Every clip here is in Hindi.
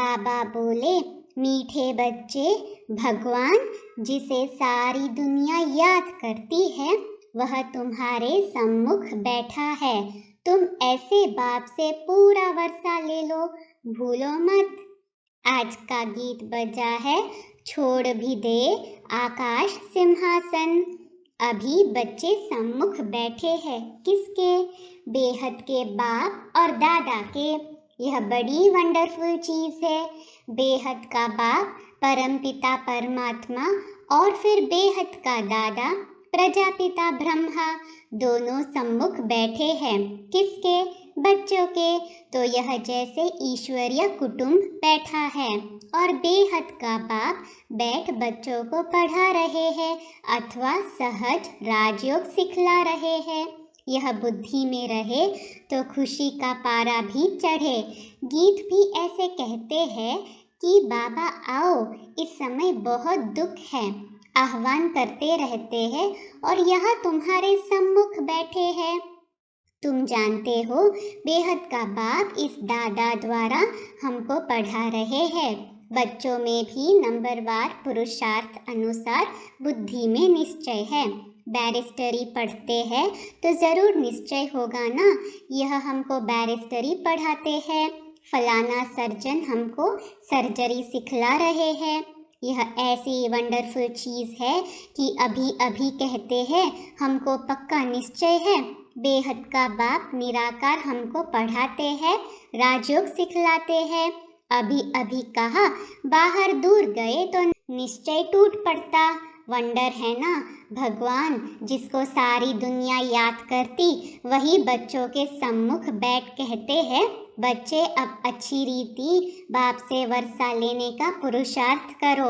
बाबा बोले, मीठे बच्चे, भगवान जिसे सारी दुनिया याद करती है वह तुम्हारे सम्मुख बैठा है। तुम ऐसे बाप से पूरा वर्षा ले लो, भूलो मत। आज का गीत बजा है, छोड़ भी दे आकाश सिंहासन। अभी बच्चे सम्मुख बैठे हैं किसके? बेहद के बाप और दादा के। यह बड़ी वंडरफुल चीज़ है। बेहद का बाप परमपिता परमात्मा और फिर बेहद का दादा प्रजापिता ब्रह्मा दोनों सम्मुख बैठे हैं किसके? बच्चों के। तो यह जैसे ईश्वरीय कुटुंब बैठा है और बेहद का बाप बैठ बच्चों को पढ़ा रहे हैं अथवा सहज राजयोग सिखला रहे हैं। यह बुद्धि में रहे तो खुशी का पारा भी चढ़े। गीत भी ऐसे कहते हैं कि बाबा आओ, इस समय बहुत दुख है, आह्वान करते रहते हैं और यह तुम्हारे सम्मुख बैठे हैं। तुम जानते हो बेहद का बाप इस दादा द्वारा हमको पढ़ा रहे हैं। बच्चों में भी नंबरवार पुरुषार्थ अनुसार बुद्धि में निश्चय है। बैरिस्टरी पढ़ते हैं तो ज़रूर निश्चय होगा ना, यह हमको बैरिस्टरी पढ़ाते हैं। फलाना सर्जन हमको सर्जरी सिखला रहे हैं। यह ऐसी वंडरफुल चीज़ है कि अभी अभी कहते हैं हमको पक्का निश्चय है। बेहद का बाप निराकार हमको पढ़ाते हैं, राजयोग सिखलाते हैं। अभी अभी कहा, बाहर दूर गए तो निश्चय टूट पड़ता। वंडर है ना, भगवान जिसको सारी दुनिया याद करती वही बच्चों के सम्मुख बैठ कहते हैं, बच्चे अब अच्छी रीति बाप से वर्षा लेने का पुरुषार्थ करो।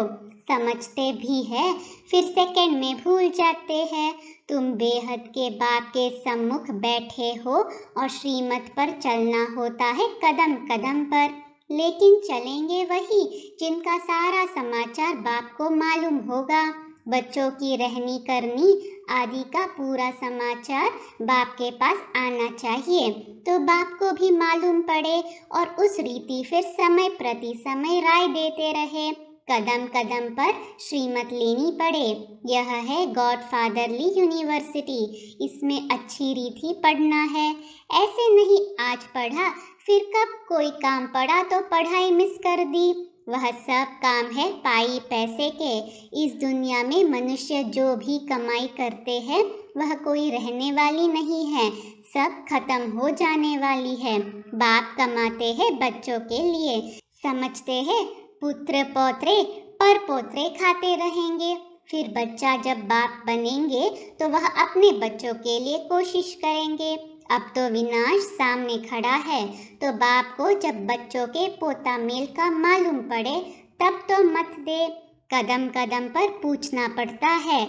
समझते भी है फिर सेकंड में भूल जाते हैं। तुम बेहद के बाप के सम्मुख बैठे हो और श्रीमत पर चलना होता है कदम कदम पर, लेकिन चलेंगे वही जिनका सारा समाचार बाप को मालूम होगा। बच्चों की रहनी करनी आदि का पूरा समाचार बाप के पास आना चाहिए तो बाप को भी मालूम पड़े और उस रीति फिर समय प्रति समय राय देते रहे। कदम कदम पर श्रीमत लेनी पड़े। यह है गॉड फादरली यूनिवर्सिटी। इसमें अच्छी रीति पढ़ना है। ऐसे नहीं आज पढ़ा फिर कब कोई काम पड़ा तो पढ़ाई मिस कर दी। वह सब काम है पाई पैसे के। इस दुनिया में मनुष्य जो भी कमाई करते हैं वह कोई रहने वाली नहीं है, सब खत्म हो जाने वाली है। बाप कमाते हैं बच्चों के लिए, समझते हैं पुत्र पौत्रे पर पोत्रे खाते रहेंगे। फिर बच्चा जब बाप बनेंगे तो वह अपने बच्चों के लिए कोशिश करेंगे। अब तो विनाश सामने खड़ा है तो बाप को जब बच्चों के पोता मेल का मालूम पड़े तब तो मत दे। कदम कदम पर पूछना पड़ता है,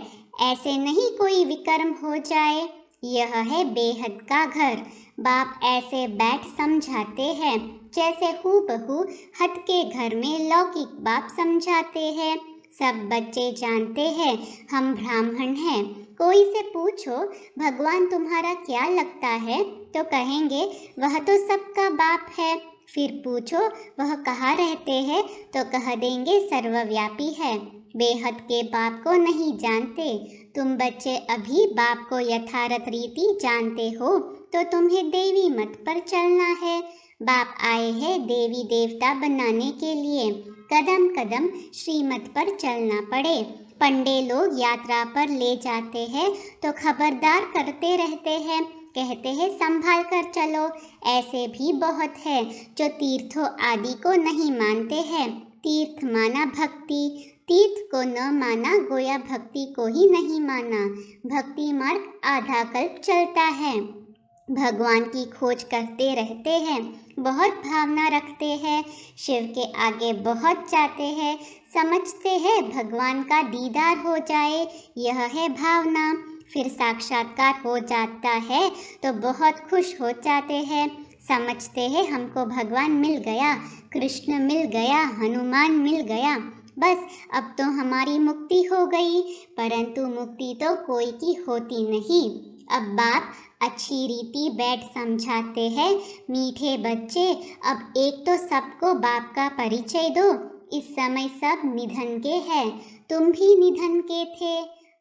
ऐसे नहीं कोई विकर्म हो जाए। यह है बेहद का घर। बाप ऐसे बैठ समझाते हैं जैसे हूबहू हद के घर में लौकिक बाप समझाते हैं। सब बच्चे जानते हैं हम ब्राह्मण हैं। कोई से पूछो भगवान तुम्हारा क्या लगता है तो कहेंगे वह तो सबका बाप है। फिर पूछो वह कहाँ रहते हैं तो कह देंगे सर्वव्यापी है। बेहद के बाप को नहीं जानते। तुम बच्चे अभी बाप को यथार्थ रीति जानते हो तो तुम्हें देवी मत पर चलना है। बाप आए हैं देवी देवता बनाने के लिए। कदम कदम श्रीमत पर चलना पड़े। पंडे लोग यात्रा पर ले जाते हैं तो खबरदार करते रहते हैं, कहते हैं संभाल कर चलो। ऐसे भी बहुत है जो तीर्थों आदि को नहीं मानते हैं। तीर्थ माना भक्ति, तीर्थ को न माना गोया भक्ति को ही नहीं माना। भक्ति मार्ग आधा कल्प चलता है। भगवान की खोज करते रहते हैं, बहुत भावना रखते हैं, शिव के आगे बहुत जाते हैं, समझते हैं भगवान का दीदार हो जाए, यह है भावना। फिर साक्षात्कार हो जाता है तो बहुत खुश हो जाते हैं, समझते हैं हमको भगवान मिल गया, कृष्ण मिल गया, हनुमान मिल गया, बस अब तो हमारी मुक्ति हो गई। परंतु मुक्ति तो कोई की होती नहीं। अब बाप अच्छी रीति बैठ समझाते हैं, मीठे बच्चे अब एक तो सबको बाप का परिचय दो। इस समय सब निधन के हैं, तुम भी निधन के थे।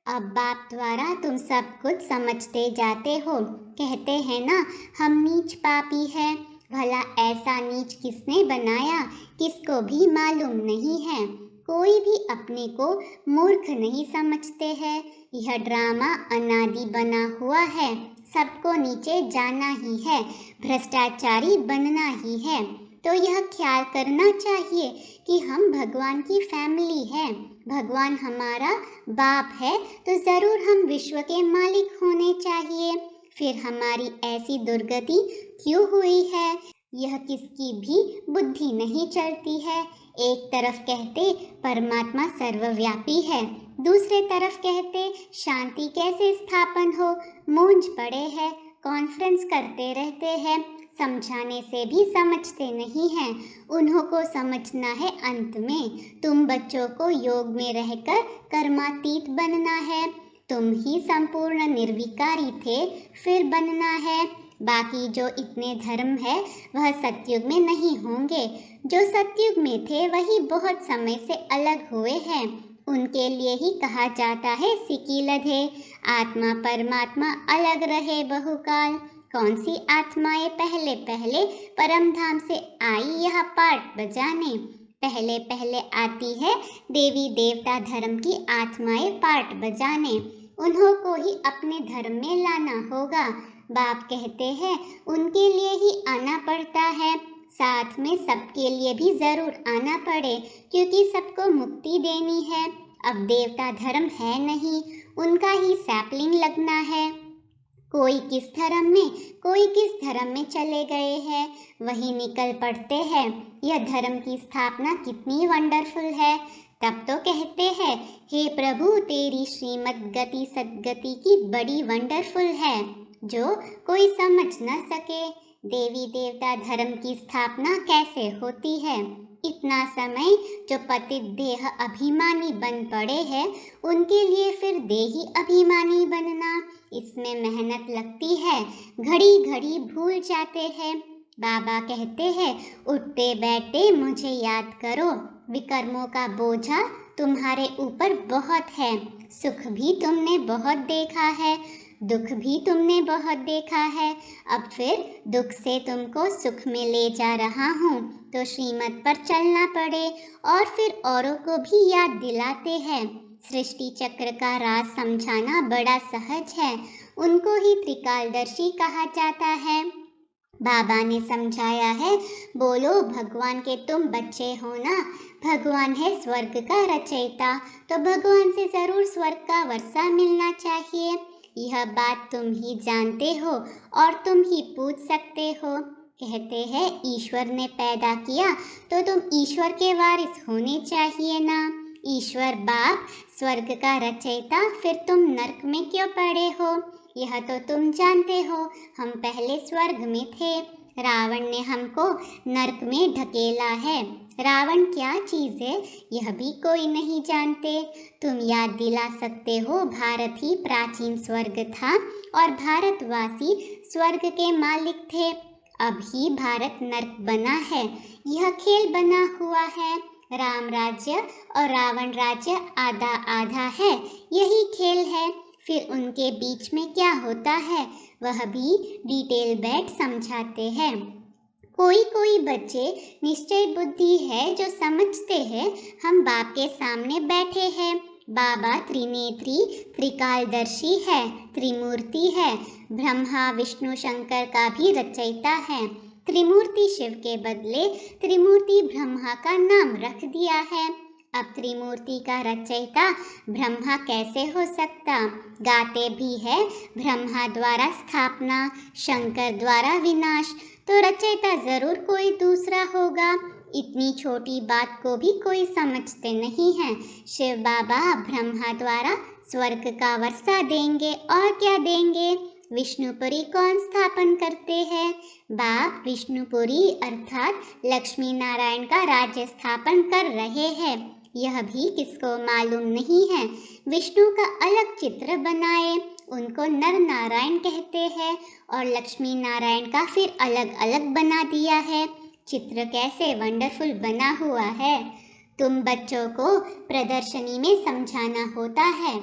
अब बाप द्वारा तुम सब कुछ समझते जाते हो। कहते हैं ना, हम नीच पापी है। भला ऐसा नीच किसने बनाया, किसको भी मालूम नहीं है। कोई भी अपने को मूर्ख नहीं समझते हैं। यह ड्रामा अनादि बना हुआ है। सबको नीचे जाना ही है, भ्रष्टाचारी बनना ही है। तो यह ख्याल करना चाहिए कि हम भगवान की फैमिली है। भगवान हमारा बाप है तो ज़रूर हम विश्व के मालिक होने चाहिए। फिर हमारी ऐसी दुर्गति क्यों हुई है, यह किसकी भी बुद्धि नहीं चलती है। एक तरफ कहते परमात्मा सर्वव्यापी है, दूसरे तरफ कहते शांति कैसे स्थापन हो। मूंझ पड़े हैं, कॉन्फ्रेंस करते रहते हैं, समझाने से भी समझते नहीं हैं। उन्हों को समझना है अंत में। तुम बच्चों को योग में रहकर कर्मातीत बनना है। तुम ही संपूर्ण निर्विकारी थे, फिर बनना है। बाकी जो इतने धर्म है वह सतयुग में नहीं होंगे। जो सतयुग में थे वही बहुत समय से अलग हुए हैं। उनके लिए ही कहा जाता है सिकी लधे। आत्मा परमात्मा अलग रहे बहुकाल। कौन सी आत्माएं पहले पहले परम धाम से आई यह पाठ बजाने। पहले पहले आती है देवी देवता धर्म की आत्माएं पाठ बजाने। उन्हों को ही अपने धर्म में लाना होगा। बाप कहते हैं उनके लिए ही आना पड़ता है, साथ में सबके लिए भी जरूर आना पड़े, क्योंकि सबको मुक्ति देनी है। अब देवता धर्म है नहीं, उनका ही सैपलिंग लगना है। कोई किस धर्म में, कोई किस धर्म में चले गए हैं, वही निकल पड़ते हैं। यह धर्म की स्थापना कितनी वंडरफुल है। तब तो कहते हैं हे प्रभु तेरी श्रीमद् गति सद्गति की बड़ी वंडरफुल है, जो कोई समझ न सके। देवी देवता धर्म की स्थापना कैसे होती है। इतना समय जो पतित देह अभिमानी बन पड़े हैं, उनके लिए फिर देही अभिमानी बनना, इसमें मेहनत लगती है। घड़ी घड़ी भूल जाते हैं। बाबा कहते हैं उठते बैठते मुझे याद करो। विकर्मों का बोझा तुम्हारे ऊपर बहुत है। सुख भी तुमने बहुत देखा है, दुख भी तुमने बहुत देखा है। अब फिर दुख से तुमको सुख में ले जा रहा हूँ, तो श्रीमत पर चलना पड़े। और फिर औरों को भी याद दिलाते हैं। सृष्टि चक्र का राज समझाना बड़ा सहज है। उनको ही त्रिकालदर्शी कहा जाता है। बाबा ने समझाया है, बोलो भगवान के तुम बच्चे हो ना। भगवान है स्वर्ग का रचयिता, तो भगवान से जरूर स्वर्ग का वर्षा मिलना चाहिए। यह बात तुम ही जानते हो और तुम ही पूछ सकते हो। कहते हैं ईश्वर ने पैदा किया तो तुम ईश्वर के वारिस होने चाहिए ना। ईश्वर बाप स्वर्ग का रचयिता, फिर तुम नरक में क्यों पड़े हो, यह तो तुम जानते हो। हम पहले स्वर्ग में थे, रावण ने हमको नरक में ढकेला है। रावण क्या चीज़ है यह भी कोई नहीं जानते। तुम याद दिला सकते हो भारत ही प्राचीन स्वर्ग था और भारतवासी स्वर्ग के मालिक थे। अब ही भारत नरक बना है। यह खेल बना हुआ है। राम राज्य और रावण राज्य आधा आधा है, यही खेल है। फिर उनके बीच में क्या होता है वह भी डिटेल बैठ समझाते हैं। कोई कोई बच्चे निश्चय बुद्धि है जो समझते हैं हम बाप के सामने बैठे हैं। बाबा त्रिनेत्री त्रिकालदर्शी है, त्रिमूर्ति है। ब्रह्मा विष्णु शंकर का भी रचयिता है। त्रिमूर्ति शिव के बदले त्रिमूर्ति ब्रह्मा का नाम रख दिया है। अब त्रिमूर्ति का रचयिता ब्रह्मा कैसे हो सकता। गाते भी है ब्रह्मा द्वारा स्थापना, शंकर द्वारा विनाश, तो रचयिता जरूर कोई दूसरा होगा। इतनी छोटी बात को भी कोई समझते नहीं है। शिव बाबा ब्रह्मा द्वारा स्वर्ग का वर्षा देंगे और क्या देंगे। विष्णुपुरी कौन स्थापन करते हैं। बाप विष्णुपुरी अर्थात लक्ष्मी नारायण का राज्य स्थापन कर रहे हैं। यह भी किसको मालूम नहीं है। विष्णु का अलग चित्र बनाए उनको नर नारायण कहते हैं और लक्ष्मी नारायण का फिर अलग अलग बना दिया है। चित्र कैसे वंडरफुल बना हुआ है। तुम बच्चों को प्रदर्शनी में समझाना होता है।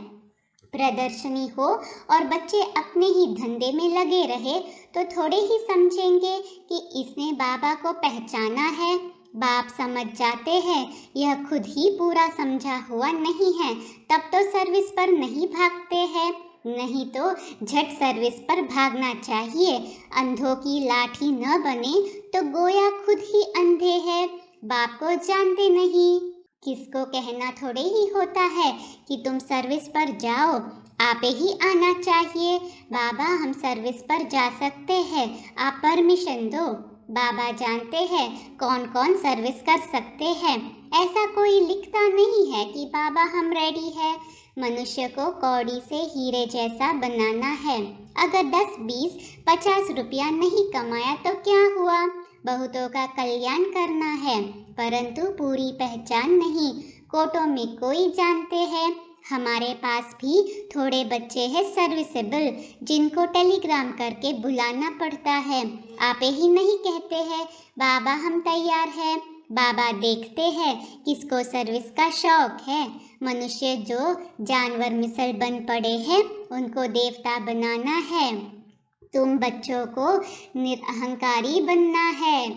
प्रदर्शनी हो और बच्चे अपने ही धंधे में लगे रहे तो थोड़े ही समझेंगे कि इसने बाबा को पहचाना है। बाप समझ जाते हैं यह खुद ही पूरा समझा हुआ नहीं है, तब तो सर्विस पर नहीं भागते हैं, नहीं तो झट सर्विस पर भागना चाहिए। अंधों की लाठी न बने तो गोया खुद ही अंधे हैं। बाप को जानते नहीं। किसको कहना थोड़े ही होता है कि तुम सर्विस पर जाओ, आपे ही आना चाहिए। बाबा हम सर्विस पर जा सकते हैं, आप परमिशन दो। बाबा जानते हैं कौन कौन सर्विस कर सकते हैं। ऐसा कोई लिखता नहीं है कि बाबा हम रेडी है। मनुष्य को कौड़ी से हीरे जैसा बनाना है। अगर 10, 20, 50 रुपया नहीं कमाया तो क्या हुआ। बहुतों का कल्याण करना है, परंतु पूरी पहचान नहीं। कोटों में कोई जानते हैं। हमारे पास भी थोड़े बच्चे हैं सर्विसेबल, जिनको टेलीग्राम करके बुलाना पड़ता है। आपे ही नहीं कहते हैं बाबा हम तैयार हैं। बाबा देखते हैं किसको सर्विस का शौक है। मनुष्य जो जानवर मिसल बन पड़े हैं उनको देवता बनाना है। तुम बच्चों को निरअहंकारी बनना है।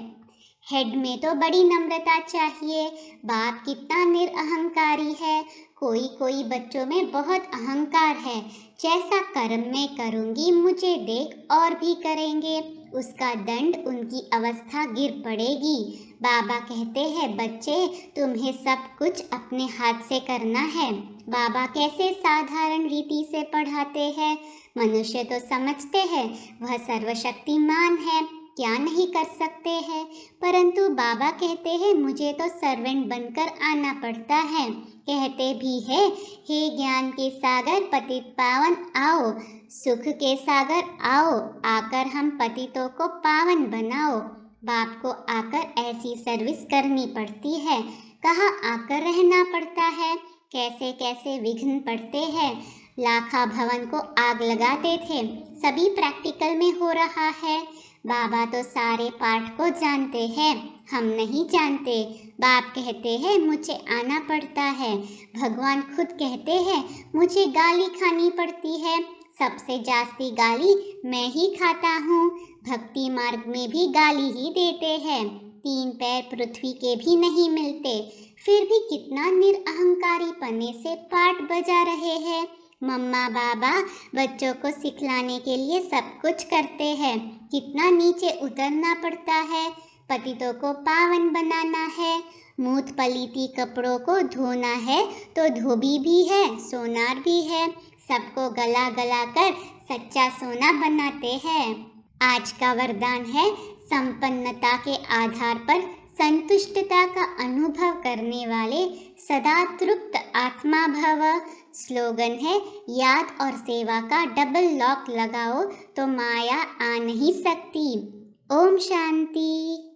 हेड में तो बड़ी नम्रता चाहिए। बाप कितना निरअहंकारी है। कोई बच्चों में बहुत अहंकार है। जैसा कर्म मैं करूँगी मुझे देख और भी करेंगे, उसका दंड उनकी अवस्था गिर पड़ेगी। बाबा कहते हैं बच्चे तुम्हें सब कुछ अपने हाथ से करना है। बाबा कैसे साधारण रीति से पढ़ाते हैं। मनुष्य तो समझते हैं वह सर्वशक्तिमान है, क्या नहीं कर सकते हैं, परंतु बाबा कहते हैं मुझे तो सर्वेंट बनकर आना पड़ता है। कहते भी है हे ज्ञान के सागर पतित पावन आओ, सुख के सागर आओ, आकर हम पतितों को पावन बनाओ। बाप को आकर ऐसी सर्विस करनी पड़ती है। कहाँ आकर रहना पड़ता है। कैसे कैसे विघ्न पड़ते हैं। लाखा भवन को आग लगाते थे, सभी प्रैक्टिकल में हो रहा है। बाबा तो सारे पाठ को जानते हैं, हम नहीं जानते। बाप कहते हैं मुझे आना पड़ता है। भगवान खुद कहते हैं मुझे गाली खानी पड़ती है। सबसे जास्ती गाली मैं ही खाता हूँ। भक्ति मार्ग में भी गाली ही देते हैं। 3 पैर पृथ्वी के भी नहीं मिलते, फिर भी कितना निरअहंकारी पने से पाठ बजा रहे हैं। मम्मा बाबा बच्चों को सिखलाने के लिए सब कुछ करते हैं। कितना नीचे उतरना पड़ता है। पतितों को पावन बनाना है। मूत पलीती कपड़ों को धोना है तो धोबी भी है, सोनार भी है। सबको गला गला कर सच्चा सोना बनाते हैं। आज का वरदान है संपन्नता के आधार पर संतुष्टता का अनुभव करने वाले सदा तृप्त आत्मा भव। स्लोगन है याद और सेवा का डबल लॉक लगाओ तो माया आ नहीं सकती। ओम शांति।